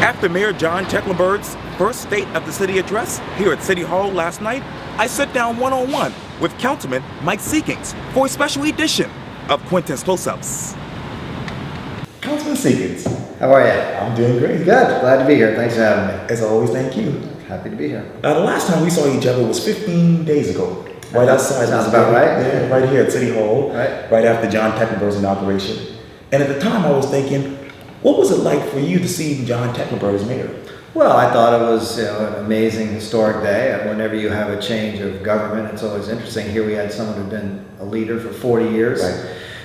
After Mayor John Tecklenburg's first State of the City address here at City Hall last night, I sat down one-on-one with Councilman Mike Seekings for a special edition of Quintin's Close-Ups. Councilman Seekings. How are you? I'm doing great. Good. Glad to be here. Thanks for having me. As always, thank you. Happy to be here. The last time we saw each other was 15 days ago. Right outside. Sounds about right. Yeah, right here at City Hall. Right after John Tecklenburg's inauguration. And at the time I was thinking, what was it like for you to see John Tecklenburg as mayor? Well, I thought it was an amazing, historic day. Whenever you have a change of government, it's always interesting. Here we had someone who'd been a leader for 40 years,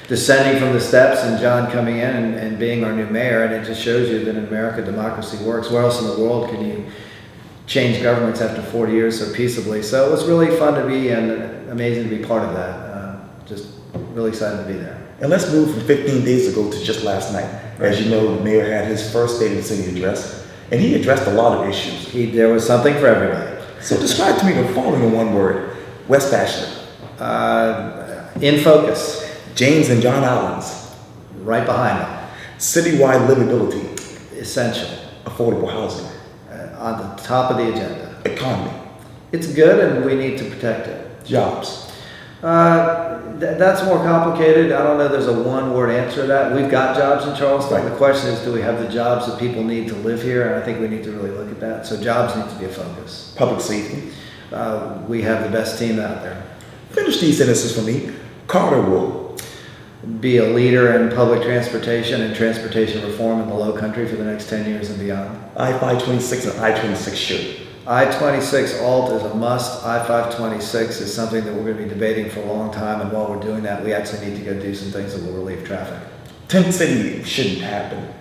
descending from the steps, and John coming in and being our new mayor. And it just shows you that in America, democracy works. Where else in the world can you change governments after 40 years so peaceably? So it was really fun to be and amazing to be part of that. Just really excited to be there. And let's move from 15 days ago to just last night. As you know, the mayor had his first State of the City address, and he addressed a lot of issues. There was something for everybody. So describe to me the following in one word. West Ashland. In focus. James and John Islands. Right behind them. Citywide livability. Essential. Affordable housing. On the top of the agenda. Economy. It's good and we need to protect it. Jobs. That's more complicated. I don't know there's a one-word answer to that. We've got jobs in Charleston. The question is, do we have the jobs that people need to live here? And I think we need to really look at that. So jobs need to be a focus. Public safety. We have the best team out there. Finish these sentences for me. Carter will be a leader in public transportation and transportation reform in the Low Country for the next 10 years and beyond. I-526 and I-26 should. I-26 alt is a must. I-526 is something that we're going to be debating for a long time, and while we're doing that, we actually need to go do some things that will relieve traffic. Tent City shouldn't happen.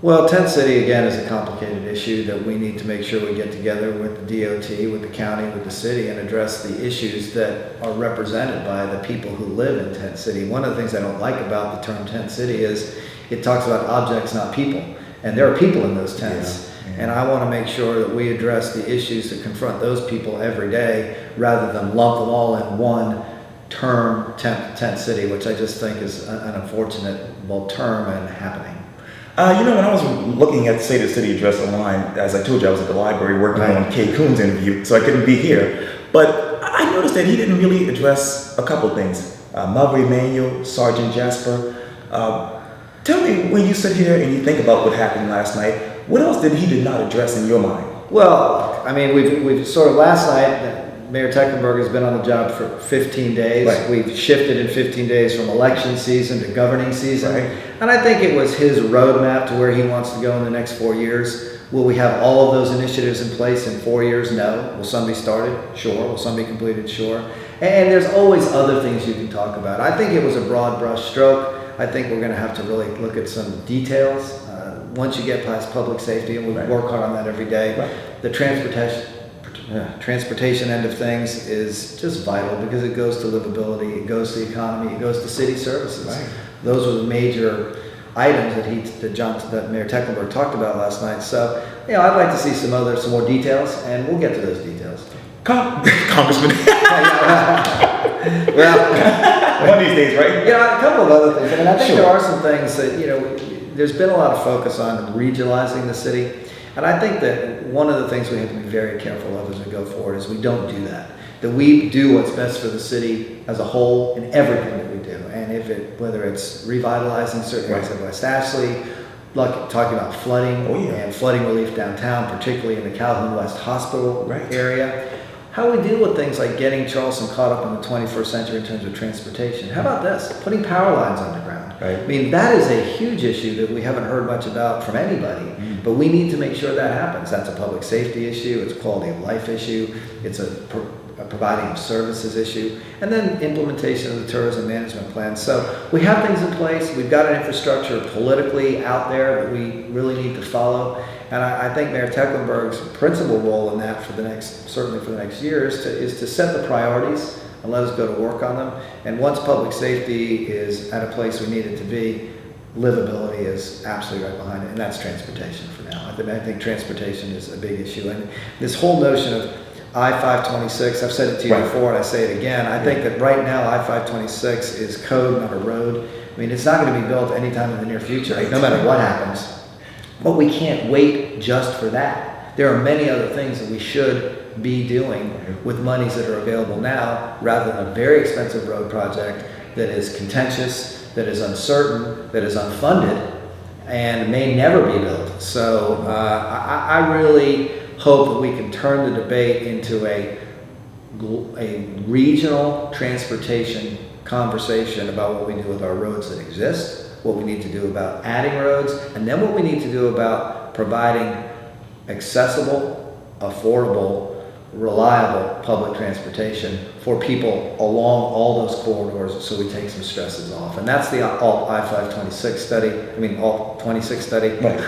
Well, Tent City, again, is a complicated issue that we need to make sure we get together with the DOT, with the county, with the city, and address the issues that are represented by the people who live in Tent City. One of the things I don't like about the term Tent City is it talks about objects, not people. And there are people in those tents. And I want to make sure that we address the issues that confront those people every day rather than lump them all in one term, tent city, which I just think is an unfortunate term and happening. When I was looking at the State of the City address online, as I told you, I was at the library working on Kay Coon's interview, so I couldn't be here. But I noticed that he didn't really address a couple of things. Mother Emanuel, Sergeant Jasper. Tell me, when you sit here and you think about what happened last night, what else did he not address in your mind? Well, I mean, we've sort of last night, Mayor Tecklenburg has been on the job for 15 days. We've shifted in 15 days from election season to governing season. And I think it was his roadmap to where he wants to go in the next 4 years. Will we have all of those initiatives in place in 4 years? No. Will some be started? Sure. Will some be completed? Sure. And there's always other things you can talk about. I think it was a broad brush stroke. I think we're going to have to really look at some details. Once you get past public safety, and we work hard on that every day, the transportation end of things is just vital because it goes to livability, it goes to the economy, it goes to city services. Those were the major items that Mayor Tecklenburg talked about last night. So, I'd like to see some more details, and we'll get to those details. Congressman. Well, one of these days, right? A couple of other things. I mean, I think there are some things that, there's been a lot of focus on regionalizing the city. And I think that one of the things we have to be very careful of as we go forward is we don't do that. That we do what's best for the city as a whole in everything that we do. And whether it's revitalizing certain areas of West Ashley, talking about flooding and flooding relief downtown, particularly in the Calhoun West Hospital area. How we deal with things like getting Charleston caught up in the 21st century in terms of transportation. How about this? Putting power lines underground. I mean, that is a huge issue that we haven't heard much about from anybody, but we need to make sure that happens. That's a public safety issue, it's a quality of life issue, it's a providing of services issue, and then implementation of the tourism management plan. So we have things in place, we've got an infrastructure politically out there that we really need to follow. And I think Mayor Tecklenburg's principal role in that certainly for the next year is to set the priorities and let us go to work on them. And once public safety is at a place we need it to be, livability is absolutely right behind it, and that's transportation for now. I think transportation is a big issue. And this whole notion of I-526, I've said it to you before and I say it again, I think that right now I-526 is code, not a road. I mean, it's not going to be built anytime in the near future, no matter what happens. But we can't wait just for that. There are many other things that we should be doing with monies that are available now, rather than a very expensive road project that is contentious, that is uncertain, that is unfunded, and may never be built. So I really hope that we can turn the debate into a regional transportation conversation about what we do with our roads that exist, what we need to do about adding roads, and then what we need to do about providing accessible, affordable, reliable public transportation for people along all those corridors, so we take some stresses off. And that's the Alt I-526 study, Alt 26 study. Right.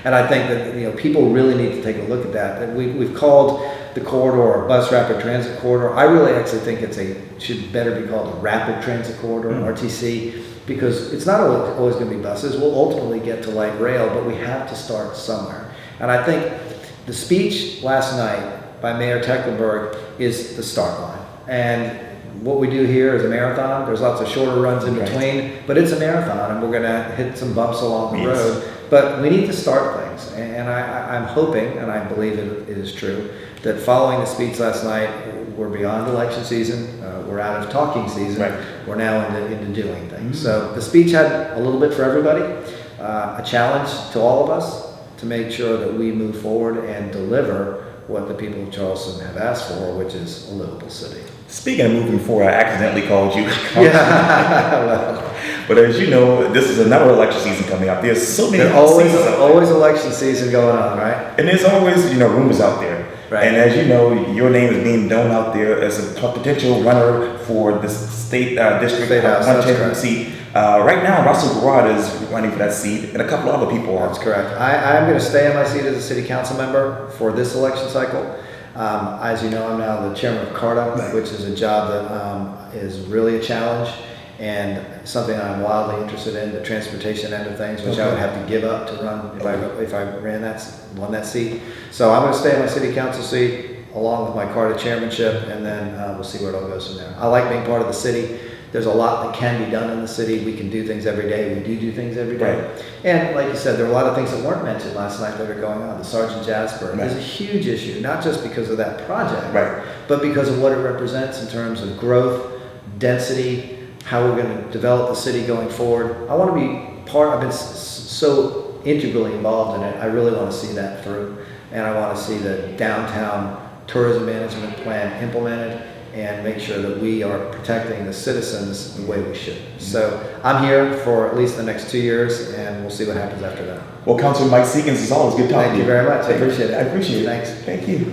And I think that people really need to take a look at that. And we've called the corridor a bus rapid transit corridor. I really actually think should better be called a rapid transit corridor, RTC, because it's not always going to be buses. We'll ultimately get to light rail, but we have to start somewhere. And I think the speech last night by Mayor Tecklenburg is the start line. And what we do here is a marathon. There's lots of shorter runs in between, but it's a marathon, and we're going to hit some bumps along the road. But we need to start things. And I'm hoping, and I believe it is true, that following the speech last night, we're beyond election season. We're out of talking season. Right. We're now into doing things. So the speech had a little bit for everybody, a challenge to all of us to make sure that we move forward and deliver what the people of Charleston have asked for, which is a livable city. Speaking of moving forward, I accidentally called you. Yeah. But as you know, this is another election season coming up. There's so many always election season going on, right? And there's always, rumors out there. Right. And as you know, your name is being known out there as a potential runner for the state district State House, 110 seat. Right now, Russell Garrard is running for that seat, and a couple other people are. That's correct. I'm going to stay in my seat as a city council member for this election cycle. As you know, I'm now the chairman of CARTA, which is a job that is really a challenge and something I'm wildly interested in, the transportation end of things, which I would have to give up to run if I won that seat. So I'm going to stay in my city council seat along with my CARTA chairmanship, and then we'll see where it all goes from there. I like being part of the city. There's a lot that can be done in the city. We can do things every day. We do things every day. Right. And like you said, there are a lot of things that weren't mentioned last night that are going on. The Sergeant Jasper is a huge issue, not just because of that project, but because of what it represents in terms of growth, density, how we're going to develop the city going forward. I want to be I've been so integrally involved in it. I really want to see that through. And I want to see the downtown tourism management plan implemented, and make sure that we are protecting the citizens the way we should. So I'm here for at least the next 2 years, and we'll see what happens after that. Well, Councilman Mike Seekings, it's always good talking to you. Thank you very much. I appreciate it. I appreciate it. Thanks. Thank you.